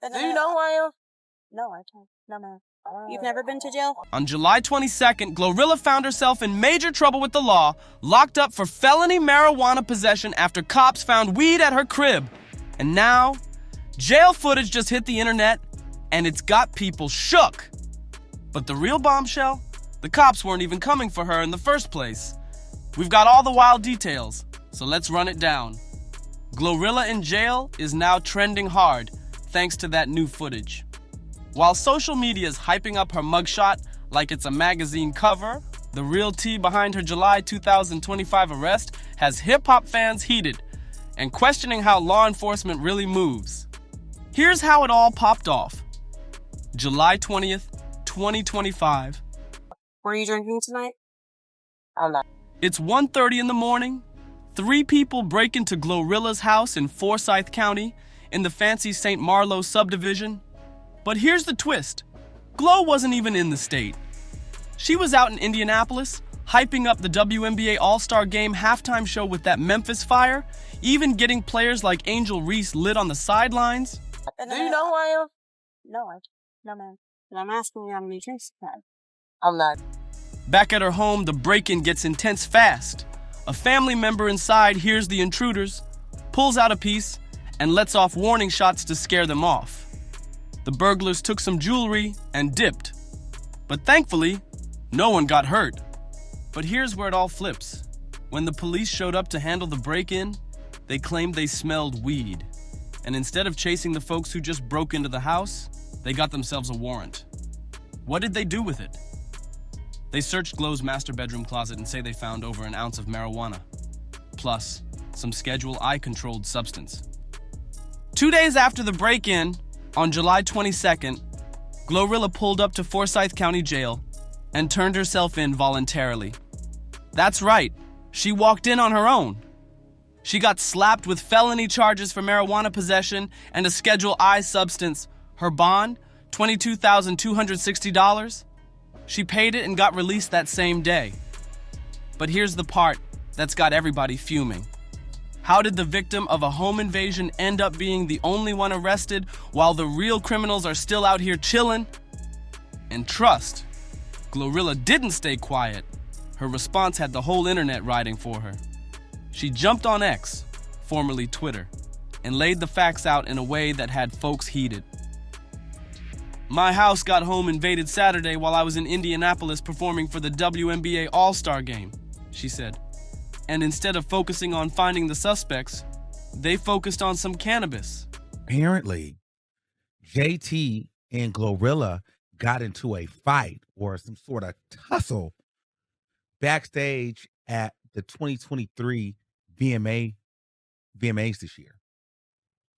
Do you know who I am? No, I don't. No, man. You've never been to jail? On July 22nd, GloRilla found herself in major trouble with the law, locked up for felony marijuana possession after cops found weed at her crib. And now, jail footage just hit the internet, and it's got people shook. But the real bombshell? The cops weren't even coming for her in the first place. We've got all the wild details, so let's run it down. GloRilla in jail is now trending hard, thanks to that new footage. While social media is hyping up her mugshot like it's a magazine cover, the real tea behind her July 2025 arrest has hip-hop fans heated and questioning how law enforcement really moves. Here's how it all popped off. July 20th, 2025. Were you drinking tonight? I'm not. It's 1:30 in the morning. 3 people break into GloRilla's house in Forsyth County in the fancy St. Marlowe subdivision. But here's the twist. Glo wasn't even in the state. She was out in Indianapolis, hyping up the WNBA All-Star Game halftime show with that Memphis Fire, even getting players like Angel Reese lit on the sidelines. Do you know who I am? No, I don't. No, man. But I'm asking you how many drinks you had. I'm not. Back at her home, the break-in gets intense fast. A family member inside hears the intruders, pulls out a piece, and lets off warning shots to scare them off. The burglars took some jewelry and dipped. But thankfully, no one got hurt. But here's where it all flips. When the police showed up to handle the break-in, they claimed they smelled weed. And instead of chasing the folks who just broke into the house, they got themselves a warrant. What did they do with it? They searched Glo's master bedroom closet and say they found over an ounce of marijuana, plus some Schedule I controlled substance. 2 days after the break-in, on July 22nd, GloRilla pulled up to Forsyth County Jail and turned herself in voluntarily. That's right, she walked in on her own. She got slapped with felony charges for marijuana possession and a Schedule I substance. Her bond, $22,260. She paid it and got released that same day. But here's the part that's got everybody fuming. How did the victim of a home invasion end up being the only one arrested while the real criminals are still out here chilling? And trust, GloRilla didn't stay quiet. Her response had the whole internet riding for her. She jumped on X, formerly Twitter, and laid the facts out in a way that had folks heated. My house got home invaded Saturday while I was in Indianapolis performing for the WNBA All-Star Game, she said. And instead of focusing on finding the suspects, they focused on some cannabis. Apparently, JT and GloRilla got into a fight or some sort of tussle backstage at the 2023 VMAs this year.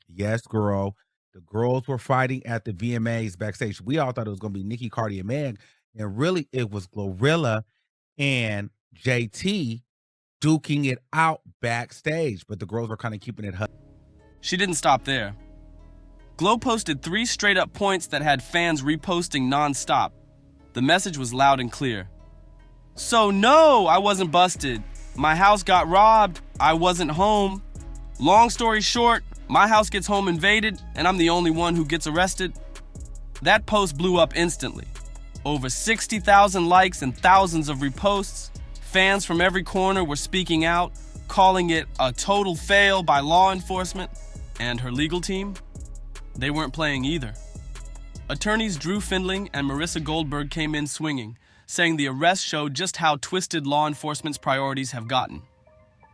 Yes, girl. The girls were fighting at the VMAs backstage. We all thought it was going to be Nikki, Cardi, and Meg. And really, it was GloRilla and JT duking it out backstage. But the girls were kind of keeping it. She didn't stop there. Glo posted 3 straight-up points that had fans reposting nonstop. The message was loud and clear. So no, I wasn't busted. My house got robbed. I wasn't home. Long story short, my house gets home invaded, and I'm the only one who gets arrested. That post blew up instantly. Over 60,000 likes and thousands of reposts. Fans from every corner were speaking out, calling it a total fail by law enforcement. And her legal team? They weren't playing either. Attorneys Drew Findling and Marissa Goldberg came in swinging, saying the arrest showed just how twisted law enforcement's priorities have gotten.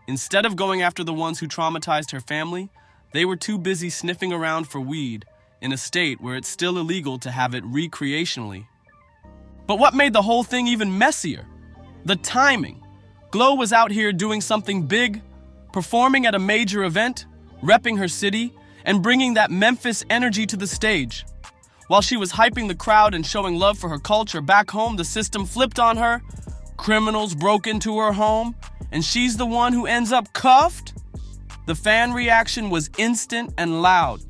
Instead of going after the ones who traumatized her family, they were too busy sniffing around for weed in a state where it's still illegal to have it recreationally. But what made the whole thing even messier? The timing. Glo was out here doing something big, performing at a major event, repping her city, and bringing that Memphis energy to the stage. While she was hyping the crowd and showing love for her culture back home, the system flipped on her. Criminals broke into her home, and she's the one who ends up cuffed? The fan reaction was instant and loud.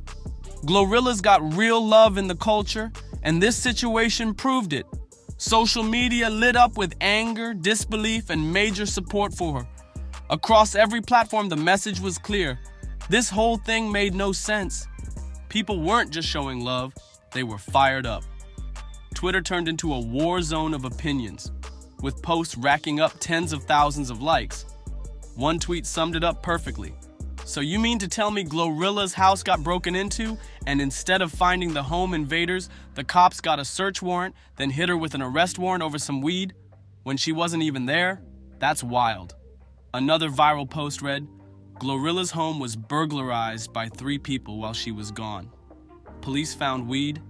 GloRilla's got real love in the culture, and this situation proved it. Social media lit up with anger, disbelief, and major support for her. Across every platform, the message was clear. This whole thing made no sense. People weren't just showing love, they were fired up. Twitter turned into a war zone of opinions, with posts racking up tens of thousands of likes. One tweet summed it up perfectly. So you mean to tell me GloRilla's house got broken into, and instead of finding the home invaders, the cops got a search warrant, then hit her with an arrest warrant over some weed when she wasn't even there? That's wild. Another viral post read, GloRilla's home was burglarized by 3 people while she was gone. Police found weed,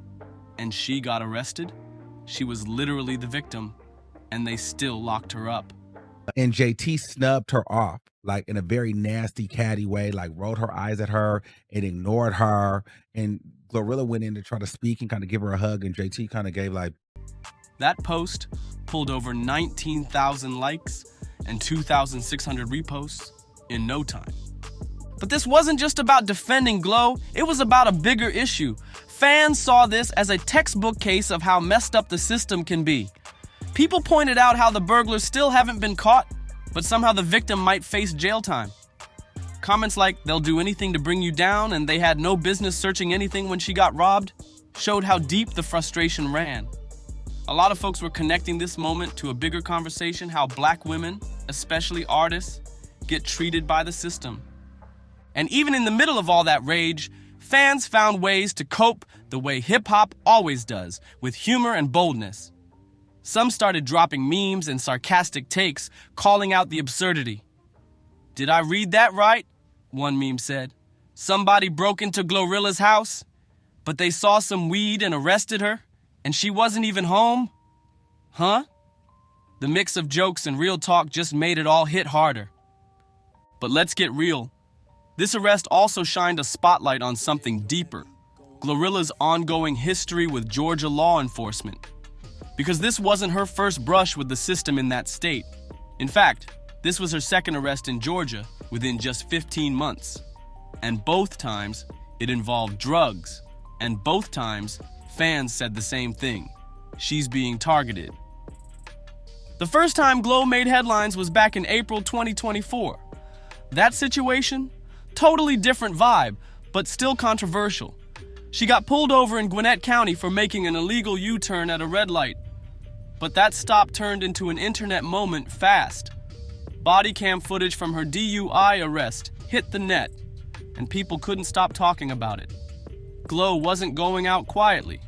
and she got arrested? She was literally the victim, and they still locked her up. And JT snubbed her off, like in a very nasty, catty way, like rolled her eyes at her and ignored her. And GloRilla went in to try to speak and kind of give her a hug, and JT kind of gave like... That post pulled over 19,000 likes and 2,600 reposts in no time. But this wasn't just about defending Glo, it was about a bigger issue. Fans saw this as a textbook case of how messed up the system can be. People pointed out how the burglars still haven't been caught, but somehow the victim might face jail time. Comments like, they'll do anything to bring you down and they had no business searching anything when she got robbed, showed how deep the frustration ran. A lot of folks were connecting this moment to a bigger conversation, how Black women, especially artists, get treated by the system. And even in the middle of all that rage, fans found ways to cope the way hip-hop always does, with humor and boldness. Some started dropping memes and sarcastic takes, calling out the absurdity. "Did I read that right?" one meme said. "Somebody broke into GloRilla's house, but they saw some weed and arrested her, and she wasn't even home? Huh?" The mix of jokes and real talk just made it all hit harder. But let's get real. This arrest also shined a spotlight on something deeper, GloRilla's ongoing history with Georgia law enforcement. Because this wasn't her first brush with the system in that state. In fact, this was her second arrest in Georgia within just 15 months. And both times, it involved drugs. And both times, fans said the same thing. She's being targeted. The first time Glo made headlines was back in April 2024. That situation? Totally different vibe, but still controversial. She got pulled over in Gwinnett County for making an illegal U-turn at a red light. But that stop turned into an internet moment fast. Bodycam footage from her DUI arrest hit the net, and people couldn't stop talking about it. Glo wasn't going out quietly.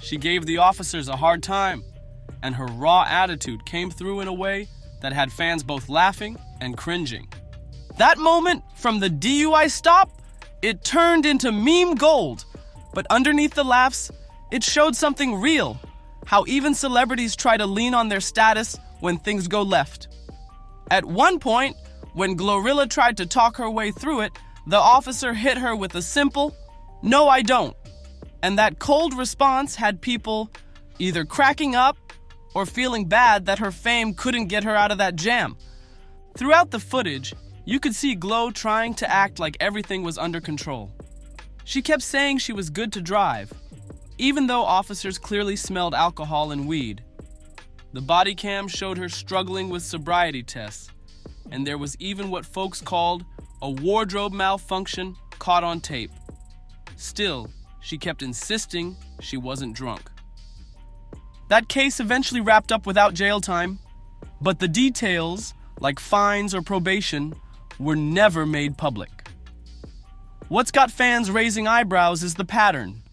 She gave the officers a hard time, and her raw attitude came through in a way that had fans both laughing and cringing. That moment from the DUI stop, it turned into meme gold. But underneath the laughs, it showed something real. How even celebrities try to lean on their status when things go left. At one point, when GloRilla tried to talk her way through it, the officer hit her with a simple, "No, I don't." And that cold response had people either cracking up or feeling bad that her fame couldn't get her out of that jam. Throughout the footage, you could see Glo trying to act like everything was under control. She kept saying she was good to drive, even though officers clearly smelled alcohol and weed. The body cam showed her struggling with sobriety tests, and there was even what folks called a wardrobe malfunction caught on tape. Still, she kept insisting she wasn't drunk. That case eventually wrapped up without jail time, but the details, like fines or probation, were never made public. What's got fans raising eyebrows is the pattern.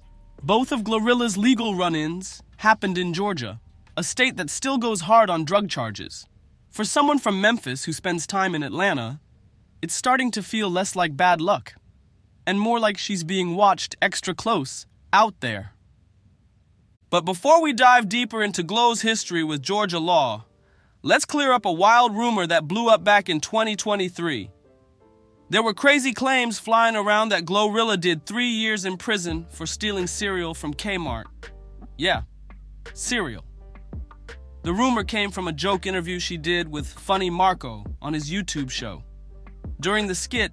Both of GloRilla's legal run-ins happened in Georgia, a state that still goes hard on drug charges. For someone from Memphis who spends time in Atlanta, it's starting to feel less like bad luck, and more like she's being watched extra close out there. But before we dive deeper into Glo's history with Georgia law, let's clear up a wild rumor that blew up back in 2023. There were crazy claims flying around that GloRilla did 3 years in prison for stealing cereal from Kmart. Yeah, cereal. The rumor came from a joke interview she did with Funny Marco on his YouTube show. During the skit,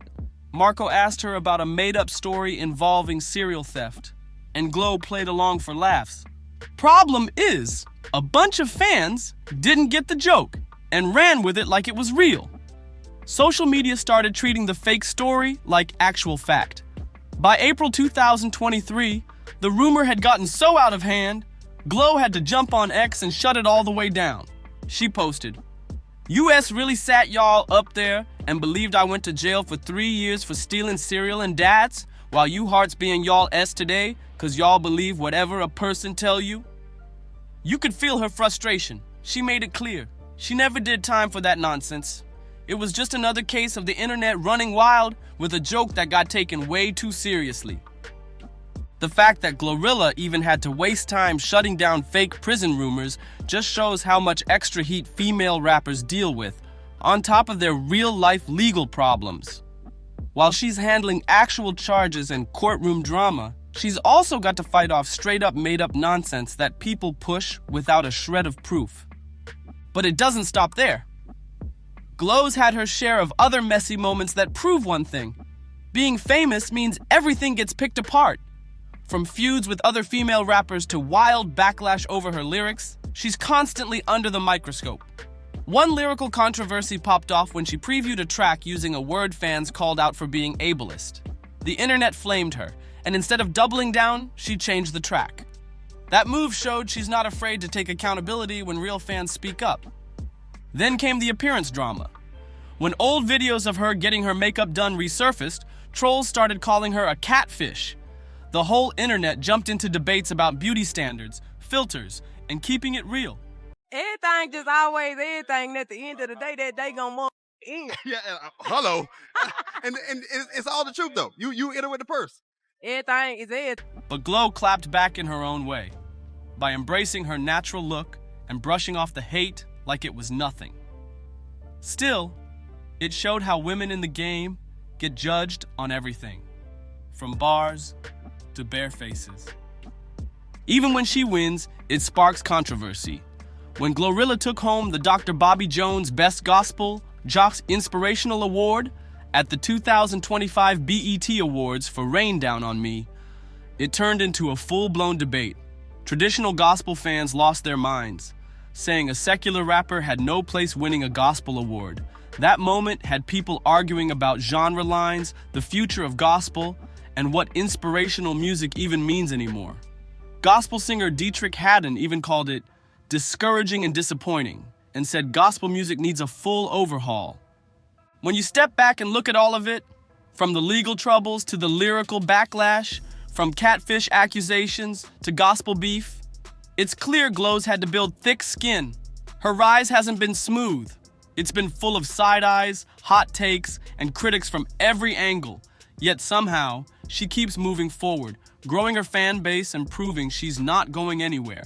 Marco asked her about a made-up story involving cereal theft, and Glo played along for laughs. Problem is, a bunch of fans didn't get the joke and ran with it like it was real. Social media started treating the fake story like actual fact. By April 2023, the rumor had gotten so out of hand, Glo had to jump on X and shut it all the way down. She posted, "US really sat y'all up there and believed I went to jail for 3 years for stealing cereal and dads, while you hearts being y'all S today, cause y'all believe whatever a person tell you?" You could feel her frustration. She made it clear. She never did time for that nonsense. It was just another case of the internet running wild with a joke that got taken way too seriously. The fact that GloRilla even had to waste time shutting down fake prison rumors just shows how much extra heat female rappers deal with, on top of their real-life legal problems. While she's handling actual charges and courtroom drama, she's also got to fight off straight-up made-up nonsense that people push without a shred of proof. But it doesn't stop there. Glo's had her share of other messy moments that prove one thing. Being famous means everything gets picked apart. From feuds with other female rappers to wild backlash over her lyrics, she's constantly under the microscope. One lyrical controversy popped off when she previewed a track using a word fans called out for being ableist. The internet flamed her, and instead of doubling down, she changed the track. That move showed she's not afraid to take accountability when real fans speak up. Then came the appearance drama. When old videos of her getting her makeup done resurfaced, trolls started calling her a catfish. The whole internet jumped into debates about beauty standards, filters, and keeping it real. Everything just always everything. At the end of the day, that day gonna end. Yeah, hello. and it's all the truth though. You hit her with the purse. Everything is it. But Glo clapped back in her own way, by embracing her natural look and brushing off the hate like it was nothing. Still, it showed how women in the game get judged on everything, from bars to bare faces. Even when she wins, it sparks controversy. When GloRilla took home the Dr. Bobby Jones Best Gospel Jocks Inspirational Award at the 2025 BET Awards for Rain Down on Me, it turned into a full-blown debate. Traditional gospel fans lost their minds, saying a secular rapper had no place winning a gospel award. That moment had people arguing about genre lines, the future of gospel, and what inspirational music even means anymore. Gospel singer Dietrich Haddon even called it discouraging and disappointing, and said gospel music needs a full overhaul. When you step back and look at all of it, from the legal troubles to the lyrical backlash, from catfish accusations to gospel beef, it's clear Glo's had to build thick skin. Her rise hasn't been smooth. It's been full of side eyes, hot takes, and critics from every angle. Yet somehow, she keeps moving forward, growing her fan base and proving she's not going anywhere.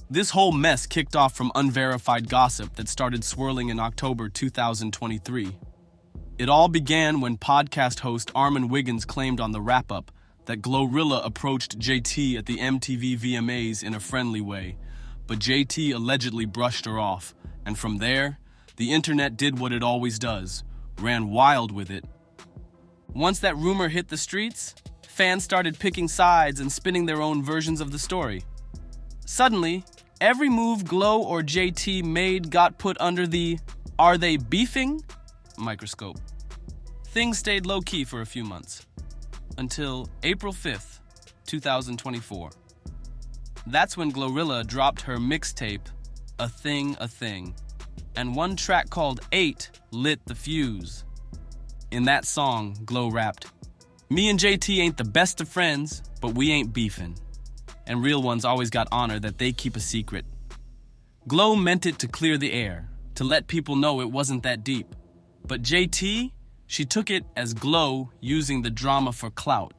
This whole mess kicked off from unverified gossip that started swirling in October 2023. It all began when podcast host Armin Wiggins claimed on the wrap-up that GloRilla approached JT at the MTV VMAs in a friendly way, but JT allegedly brushed her off, and from there, the internet did what it always does, ran wild with it. Once that rumor hit the streets, fans started picking sides and spinning their own versions of the story. Suddenly, every move Glo or JT made got put under the "are they beefing?" microscope. Things stayed low-key for a few months, until April 5th, 2024. That's when GloRilla dropped her mixtape, A Thing, and one track called 8 lit the fuse. In that song, Glo rapped, "Me and JT ain't the best of friends, but we ain't beefing. And real ones always got honor that they keep a secret." Glo meant it to clear the air, to let people know it wasn't that deep. But JT, she took it as Glo using the drama for clout.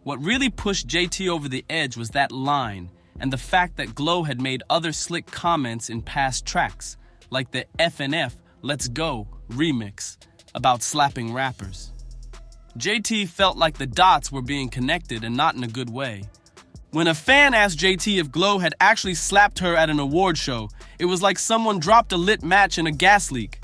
What really pushed JT over the edge was that line, and the fact that Glo had made other slick comments in past tracks, like the FNF Let's Go remix about slapping rappers. JT felt like the dots were being connected and not in a good way. When a fan asked JT if Glo had actually slapped her at an award show, it was like someone dropped a lit match in a gas leak.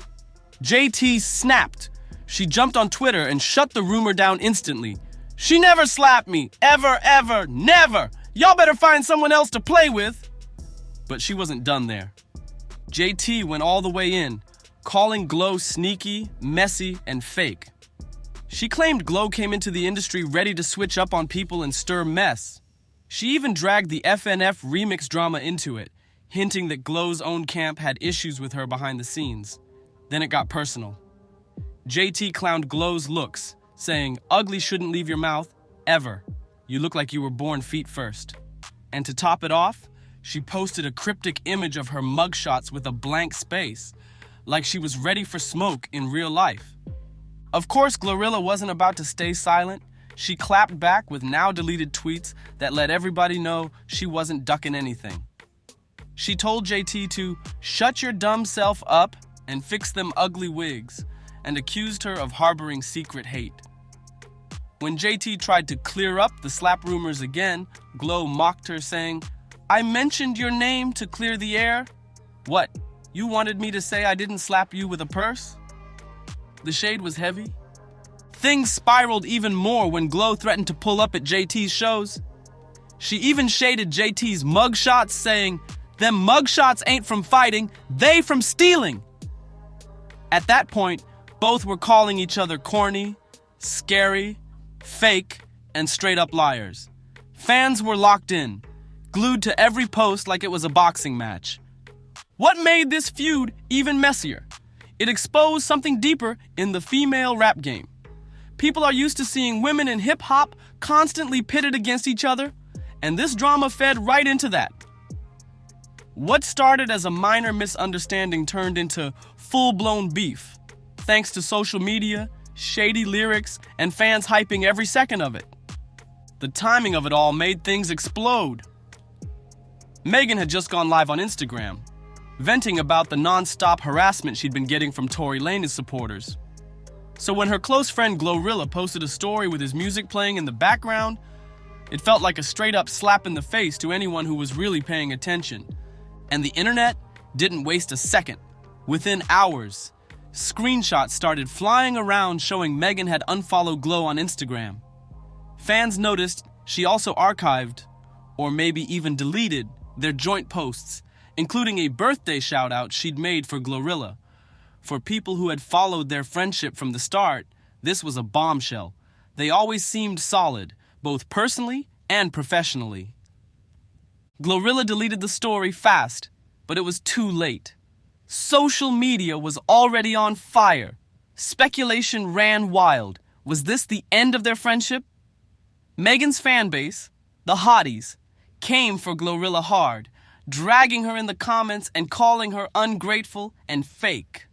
JT snapped. She jumped on Twitter and shut the rumor down instantly. "She never slapped me. Ever, ever, never. Y'all better find someone else to play with." But she wasn't done there. JT went all the way in, calling Glo sneaky, messy, and fake. She claimed Glo came into the industry ready to switch up on people and stir mess. She even dragged the FNF remix drama into it, hinting that Glo's own camp had issues with her behind the scenes. Then it got personal. JT clowned Glo's looks, saying, "Ugly shouldn't leave your mouth, ever. You look like you were born feet first." And to top it off, she posted a cryptic image of her mugshots with a blank space, like she was ready for smoke in real life. Of course, GloRilla wasn't about to stay silent. She clapped back with now-deleted tweets that let everybody know she wasn't ducking anything. She told JT to shut your dumb self up and fix them ugly wigs, and accused her of harboring secret hate. When JT tried to clear up the slap rumors again, Glo mocked her, saying, "I mentioned your name to clear the air? What, you wanted me to say I didn't slap you with a purse?" The shade was heavy. Things spiraled even more when Glo threatened to pull up at JT's shows. She even shaded JT's mugshots, saying, "Them mugshots ain't from fighting, they from stealing." At that point, both were calling each other corny, scary, fake, and straight-up liars. Fans were locked in, glued to every post like it was a boxing match. What made this feud even messier? It exposed something deeper in the female rap game. People are used to seeing women in hip-hop constantly pitted against each other, and this drama fed right into that. What started as a minor misunderstanding turned into full-blown beef, thanks to social media, shady lyrics, and fans hyping every second of it. The timing of it all made things explode. Megan had just gone live on Instagram, venting about the non-stop harassment she'd been getting from Tory Lanez's supporters. So when her close friend GloRilla posted a story with his music playing in the background, it felt like a straight-up slap in the face to anyone who was really paying attention. And the internet didn't waste a second. Within hours, screenshots started flying around showing Megan had unfollowed Glo on Instagram. Fans noticed she also archived, or maybe even deleted, their joint posts, including a birthday shout-out she'd made for GloRilla. For people who had followed their friendship from the start, this was a bombshell. They always seemed solid, both personally and professionally. GloRilla deleted the story fast, but it was too late. Social media was already on fire. Speculation ran wild. Was this the end of their friendship? Megan's fan base, the hotties, came for GloRilla hard, dragging her in the comments and calling her ungrateful and fake.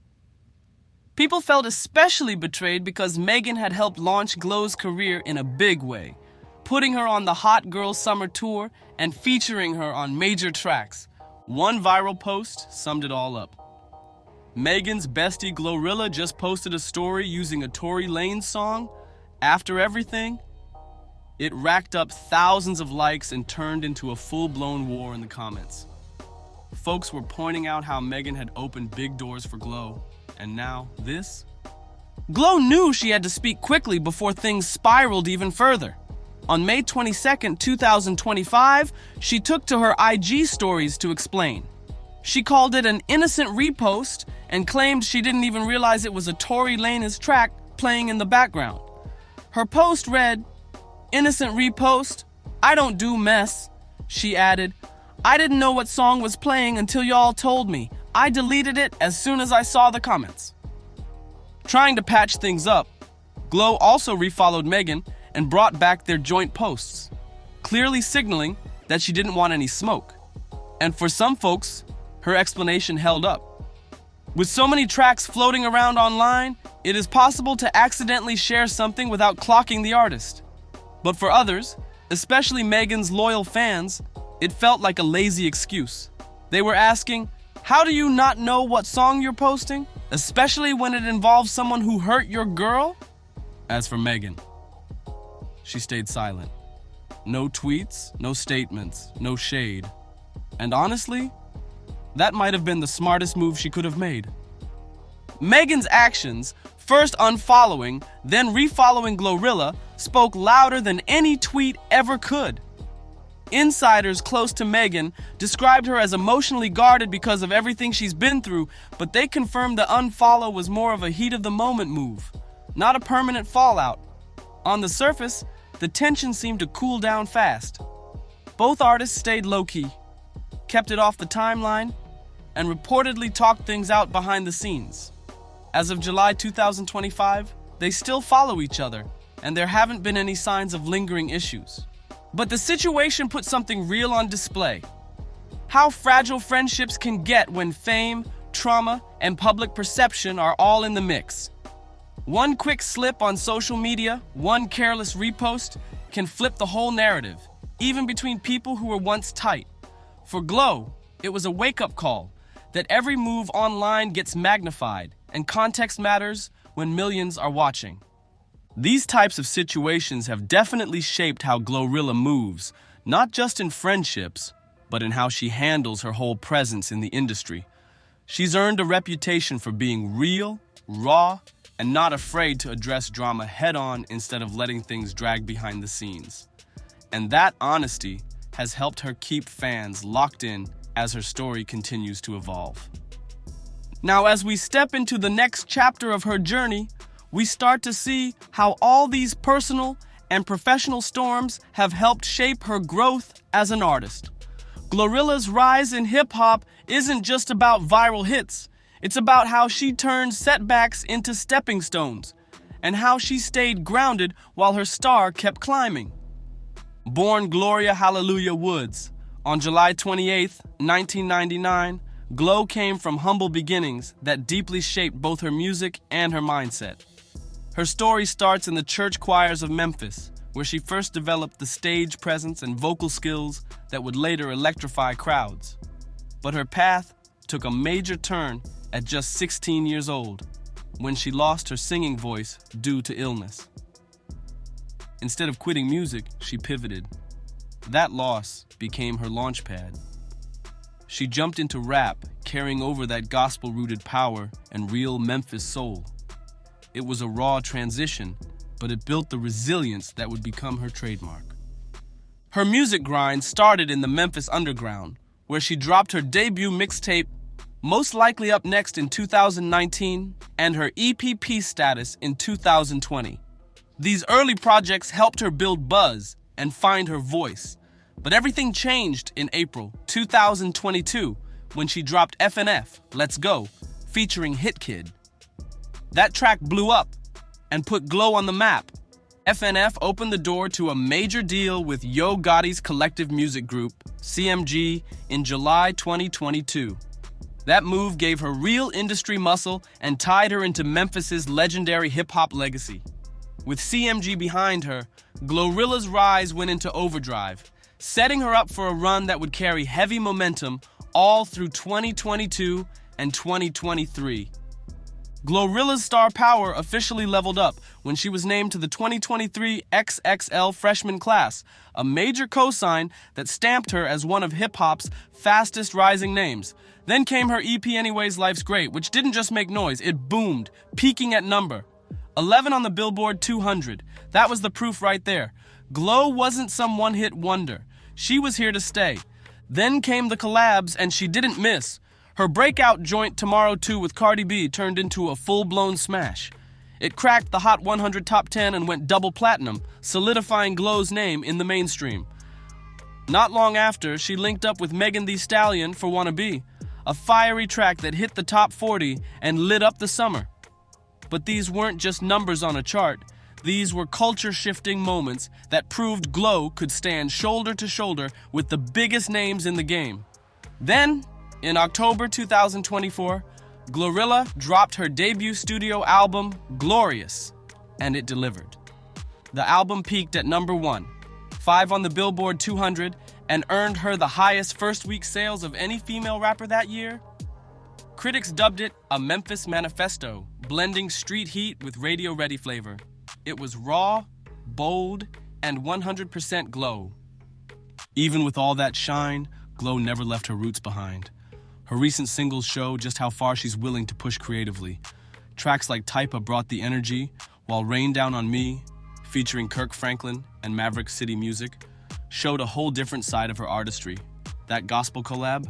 People felt especially betrayed because Megan had helped launch Glo's career in a big way, putting her on the Hot Girl Summer Tour and featuring her on major tracks. One viral post summed it all up. Megan's bestie GloRilla just posted a story using a Tory Lanez song. After everything, it racked up thousands of likes and turned into a full-blown war in the comments. Folks were pointing out how Megan had opened big doors for Glo, and now this? Glo knew she had to speak quickly before things spiraled even further. On May 22nd, 2025, she took to her IG stories to explain. She called it an innocent repost and claimed she didn't even realize it was a Tory Lanez track playing in the background. Her post read, "Innocent repost, I don't do mess." She added, "I didn't know what song was playing until y'all told me. I deleted it as soon as I saw the comments." Trying to patch things up, Glo also refollowed Megan and brought back their joint posts, clearly signaling that she didn't want any smoke. And for some folks, her explanation held up. With so many tracks floating around online, it is possible to accidentally share something without clocking the artist. But for others, especially Megan's loyal fans, it felt like a lazy excuse. They were asking, how do you not know what song you're posting, especially when it involves someone who hurt your girl? As for Megan, she stayed silent. No tweets, no statements, no shade. And honestly, that might have been the smartest move she could have made. Megan's actions, first unfollowing, then refollowing GloRilla, spoke louder than any tweet ever could. Insiders close to Megan described her as emotionally guarded because of everything she's been through, but they confirmed the unfollow was more of a heat-of-the-moment move. not a permanent fallout. On the surface, the tension seemed to cool down fast. Both artists stayed low-key, kept it off the timeline, and reportedly talked things out behind the scenes. As of July 2025, they still follow each other, and there haven't been any signs of lingering issues. But the situation put something real on display. How fragile friendships can get when fame, trauma, and public perception are all in the mix. One quick slip on social media, one careless repost, can flip the whole narrative, even between people who were once tight. For Glo, it was a wake-up call that every move online gets magnified, and context matters when millions are watching. These types of situations have definitely shaped how GloRilla moves, not just in friendships, but in how she handles her whole presence in the industry. She's earned a reputation for being real, raw, and not afraid to address drama head-on instead of letting things drag behind the scenes. And that honesty has helped her keep fans locked in as her story continues to evolve. Now, as we step into the next chapter of her journey, we start to see how all these personal and professional storms have helped shape her growth as an artist. GloRilla's rise in hip-hop isn't just about viral hits. It's about how she turned setbacks into stepping stones, and how she stayed grounded while her star kept climbing. Born Gloria Hallelujah Woods, on July 28, 1999, Glo came from humble beginnings that deeply shaped both her music and her mindset. Her story starts in the church choirs of Memphis, where she first developed the stage presence and vocal skills that would later electrify crowds. But her path took a major turn at just 16 years old, when she lost her singing voice due to illness. Instead of quitting music, she pivoted. That loss became her launchpad. She jumped into rap, carrying over that gospel-rooted power and real Memphis soul. It was a raw transition, but it built the resilience that would become her trademark. Her music grind started in the Memphis underground, where she dropped her debut mixtape, Most Likely Up Next, in 2019, and her EPP status in 2020. These early projects helped her build buzz and find her voice. But everything changed in April 2022 when she dropped FNF, Let's Go, featuring Hit Kid. That track blew up and put Glo on the map. FNF opened the door to a major deal with Yo Gotti's collective music group, CMG, in July 2022. That move gave her real industry muscle and tied her into Memphis's legendary hip-hop legacy. With CMG behind her, GloRilla's rise went into overdrive, setting her up for a run that would carry heavy momentum all through 2022 and 2023. GloRilla's star power officially leveled up when she was named to the 2023 XXL freshman class, a major cosign that stamped her as one of hip-hop's fastest rising names. Then came her EP Anyways Life's Great, which didn't just make noise, it boomed, peaking at number 11 on the Billboard 200. That was the proof right there. Glo wasn't some one-hit wonder. She was here to stay. Then came the collabs, and she didn't miss. Her breakout joint Tomorrow 2 with Cardi B turned into a full-blown smash. It cracked the Hot 100 Top 10 and went double platinum, solidifying Glo's name in the mainstream. Not long after, she linked up with Megan Thee Stallion for Wanna Be, a fiery track that hit the top 40 and lit up the summer. But these weren't just numbers on a chart. These were culture-shifting moments that proved Glo could stand shoulder to shoulder with the biggest names in the game. Then, in October 2024, GloRilla dropped her debut studio album, Glorious, and it delivered. The album peaked at number 1, 5 on the Billboard 200, and earned her the highest first-week sales of any female rapper that year. Critics dubbed it a Memphis manifesto, blending street heat with radio-ready flavor. It was raw, bold, and 100% Glo. Even with all that shine, Glo never left her roots behind. Her recent singles show just how far she's willing to push creatively. Tracks like Typa brought the energy, while Rain Down on Me, featuring Kirk Franklin and Maverick City Music, showed a whole different side of her artistry. That gospel collab,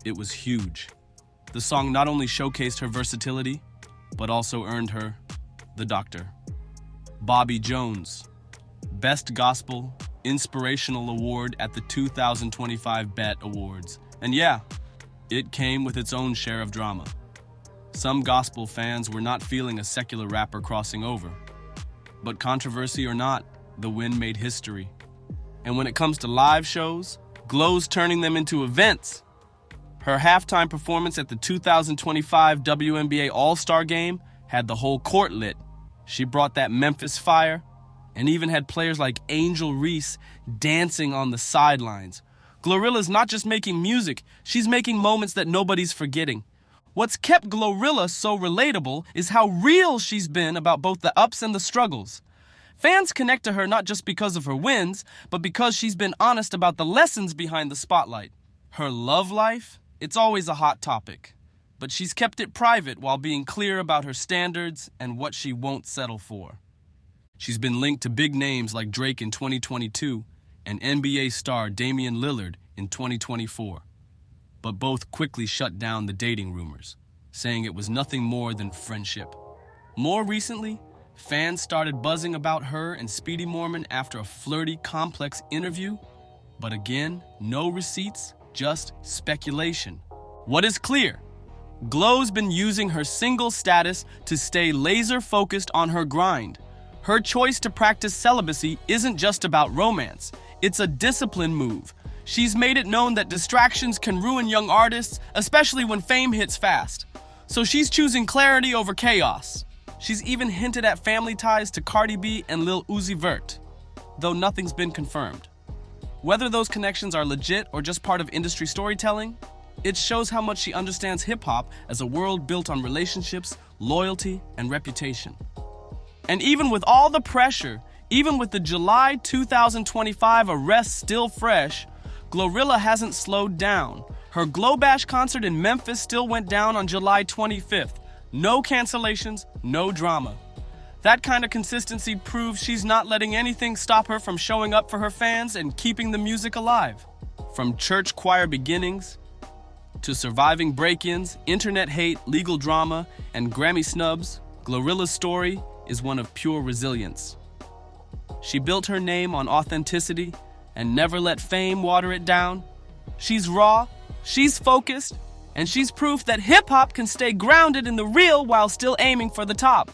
it was huge. The song not only showcased her versatility, but also earned her the Doctor. Bobby Jones, Best Gospel Inspirational Award at the 2025 BET Awards. And yeah, it came with its own share of drama. Some gospel fans were not feeling a secular rapper crossing over. But controversy or not, the win made history. And when it comes to live shows, Glo's turning them into events. Her halftime performance at the 2025 WNBA All-Star Game had the whole court lit. She brought that Memphis fire and even had players like Angel Reese dancing on the sidelines. GloRilla's not just making music, she's making moments that nobody's forgetting. What's kept GloRilla so relatable is how real she's been about both the ups and the struggles. Fans connect to her not just because of her wins, but because she's been honest about the lessons behind the spotlight. Her love life? It's always a hot topic, but she's kept it private while being clear about her standards and what she won't settle for. She's been linked to big names like Drake in 2022 and NBA star Damian Lillard in 2024. But both quickly shut down the dating rumors, saying it was nothing more than friendship. More recently, fans started buzzing about her and Speedy Mormon after a flirty, complex interview. But again, no receipts, just speculation. What is clear? Glo's been using her single status to stay laser-focused on her grind. Her choice to practice celibacy isn't just about romance. It's a discipline move. She's made it known that distractions can ruin young artists, especially when fame hits fast. So she's choosing clarity over chaos. She's even hinted at family ties to Cardi B and Lil Uzi Vert, though nothing's been confirmed. Whether those connections are legit or just part of industry storytelling, it shows how much she understands hip-hop as a world built on relationships, loyalty, and reputation. And even with all the pressure, even with the July 2025 arrest still fresh, GloRilla hasn't slowed down. Her Glo Bash concert in Memphis still went down on July 25th. No cancellations, no drama. That kind of consistency proves she's not letting anything stop her from showing up for her fans and keeping the music alive. From church choir beginnings to surviving break-ins, internet hate, legal drama, and Grammy snubs, GloRilla's story is one of pure resilience. She built her name on authenticity and never let fame water it down. She's raw, she's focused, and she's proof that hip-hop can stay grounded in the real while still aiming for the top.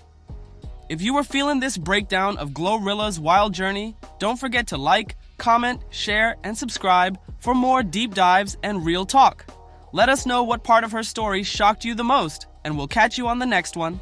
If you were feeling this breakdown of GloRilla's wild journey, don't forget to like, comment, share, and subscribe for more deep dives and real talk. Let us know what part of her story shocked you the most, and we'll catch you on the next one.